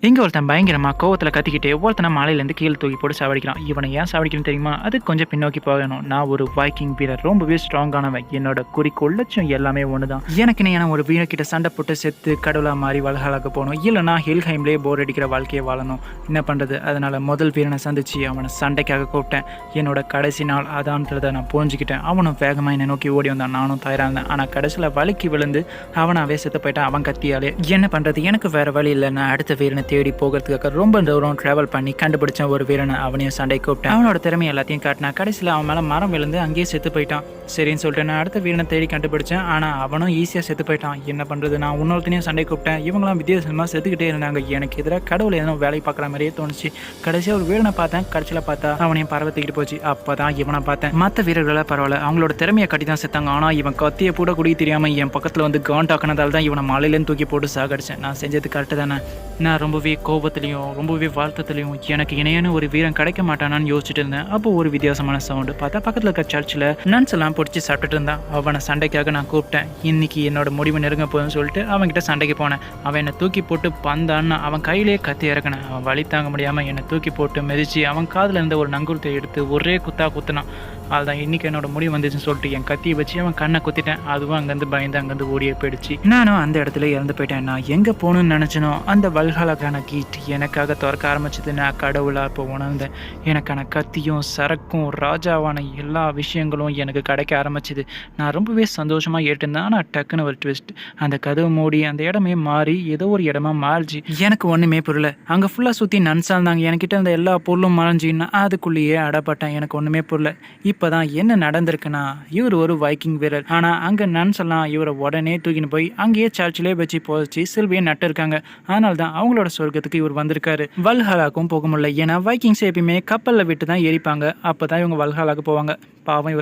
இங்க ஒருத்தன் பயங்கரமா கோவத்துல கத்திக்கிட்டு ஒருத்தனை மலையிலேருந்து கீழே தூக்கி போட்டு சாவடிக்கிறான். இவனை ஏன் சாவடிக்கணும்னு தெரியுமா? அது கொஞ்சம் பின்னோக்கி போகணும். நான் ஒரு வைக்கிங் வீரர், ரொம்பவே ஸ்ட்ராங்கானவன். என்னோட குறிக்கோள் லட்சம் எல்லாமே ஒண்ணுதான். எனக்கு நீ ஒரு வீரர்கிட்ட சண்டை போட்டு செத்து கடவுளா மாறி வல்ஹாலாக்கு போகணும், இல்லைனா ஹில்ஹைம்லேயே போர் அடிக்கிற வாழ்க்கையை வாழணும். என்ன பண்றது? அதனால முதல் வீரனை சந்திச்சு அவனை சண்டைக்காக கூப்பிட்டேன். என்னோட கடைசி நாள் அதான்றதை நான் புரிஞ்சுக்கிட்டேன். அவனும் வேகமாக என்னை நோக்கி ஓடி வந்தான். நானும் தயாராக இருந்தேன். ஆனால் கடைசியில் வலிக்கு விழுந்து அவனாவே செத்து போயிட்டான். அவன் கத்தியாலே. என்ன பண்றது? எனக்கு வேற வழி இல்லை. நான் அடுத்த வீரனை தேடி போகிறதுக்காக ரொம்ப தூரம் டிராவல் பண்ணி கண்டுபிடிச்ச ஒரு வீரனை அவனையும் சண்டை கூப்பிட்டேன். அவனோட திறமை எல்லாத்தையும் காட்டினா. கடைசியில் அவன் மேலே மரம் விழுந்து அங்கேயே செத்து போயிட்டான். சரின்னு சொல்லிட்டு நான் அடுத்த வீரனை தேடி கண்டுபிடிச்சேன். ஆனால் அவனும் ஈஸியாக செத்து போயிட்டான். என்ன பண்ணுறது? நான் இன்னொருத்தனையும் சண்டை கூப்பிட்டேன். இவங்களாம் வித்தியாசமாக செத்துக்கிட்டே இருந்தாங்க. எனக்கு எதிராக கடவுளை எதனா வேலை பார்க்குற மாதிரியே தோணுச்சு. கடைசியாக ஒரு வீரனை பார்த்தேன். கடைசியில் பார்த்தா அவனையும் பறவை தூக்கிட்டு போச்சு. அப்போ தான் இவனை பார்த்தேன். மற்ற வீரர்களாக பரவாயில்ல, அவங்களோட திறமையை கட்டி தான் செத்தாங்க. ஆனால் இவன் கத்தியை கூட குடி தெரியாமல் என் பக்கத்தில் வந்து காண்டாக்கினதால் தான் இவனை மலையிலேருந்து தூக்கி போட்டு சாகடிச்சேன். நான் செஞ்சது கரெக்டு தானே? நான் ரொம்பவே கோபத்துலையும் ரொம்பவே வாழ்த்தத்துலையும் எனக்கு இணையான ஒரு வீரன் கிடைக்க மாட்டானான்னு யோசிச்சுட்டு இருந்தேன். அப்போ ஒரு வித்தியாசமான சவுண்டு பார்த்தா பக்கத்தில் இருக்க சர்ச்சில் நன்ஸ் எல்லாம் பிடிச்சி சாப்பிட்டுட்டு இருந்தான். அவனை சண்டைக்காக நான் கூப்பிட்டேன். இன்னைக்கு என்னோட முடிவு நெருங்க போகுதுன்னு சொல்லிட்டு அவன்கிட்ட சண்டைக்கு போனேன். அவன் என்னை தூக்கி போட்டு பந்தான்னு அவன் கையிலேயே கத்தி இறக்கினேன். அவன் வலி தாங்க முடியாமல் என்னை தூக்கி போட்டு மிதிச்சு அவன் காதில் இருந்த ஒரு நங்குலத்தை எடுத்து ஒரே குத்தினான். அதுதான் இன்னைக்கு என்னோட முடிவு வந்துச்சுன்னு சொல்லிட்டு என் கத்தியை வச்சு அவன் கண்ணை குத்திட்டேன். அதுவும் அங்கேருந்து பயந்து அங்கேருந்து ஓடியே போயிடுச்சு. நானும் அந்த இடத்துல இறந்து போயிட்டேன். நான் எங்கே போகணும்னு நினச்சனோ அந்த வல்ஹாலாக்கான கீட் எனக்காக திறக்க ஆரம்பிச்சது. நான் கடவுளாக இப்போ உணர்ந்தேன். எனக்கான கத்தியும் சரக்கும் ராஜாவான எல்லா விஷயங்களும் எனக்கு கிடைக்க ஆரம்பிச்சுது. நான் ரொம்பவே சந்தோஷமாக ஏற்றிருந்தேன். ஆனால் டக்குன்னு ஒரு ட்விஸ்ட். அந்த கதவு மூடி அந்த இடமே மாறி ஏதோ ஒரு இடமா மாறிச்சு. எனக்கு ஒன்றுமே புரியல. அங்கே ஃபுல்லாக சுற்றி நன்ஸாக இருந்தாங்க. என்கிட்ட இருந்த எல்லா பொருளும் மறைஞ்சின்னா அதுக்குள்ளேயே அடப்பட்டேன். எனக்கு ஒன்றுமே புரியல. இப்போதான் என்ன நடந்திருக்குன்னா, இவர் ஒரு வைக்கிங் வீரர். ஆனால் அங்கே நன்ஸ் எல்லாம் இவரை உடனே தூக்கின்னு போய் அங்கேயே சர்ச்சிலே வச்சு போச்சு சில்வியை நட்டு இருக்காங்க. அதனால தான் அவங்களோட சொர்க்கத்துக்கு இவர் வந்திருக்காரு. வல்ஹாலாக்கும் போக முடியல. ஏன்னா வைக்கிங்ஸ் எப்பயுமே கப்பலில் விட்டு தான் எரிப்பாங்க. அப்போ தான் இவங்க வல்ஹாலாக்கு போவாங்க. பாவம் இவர்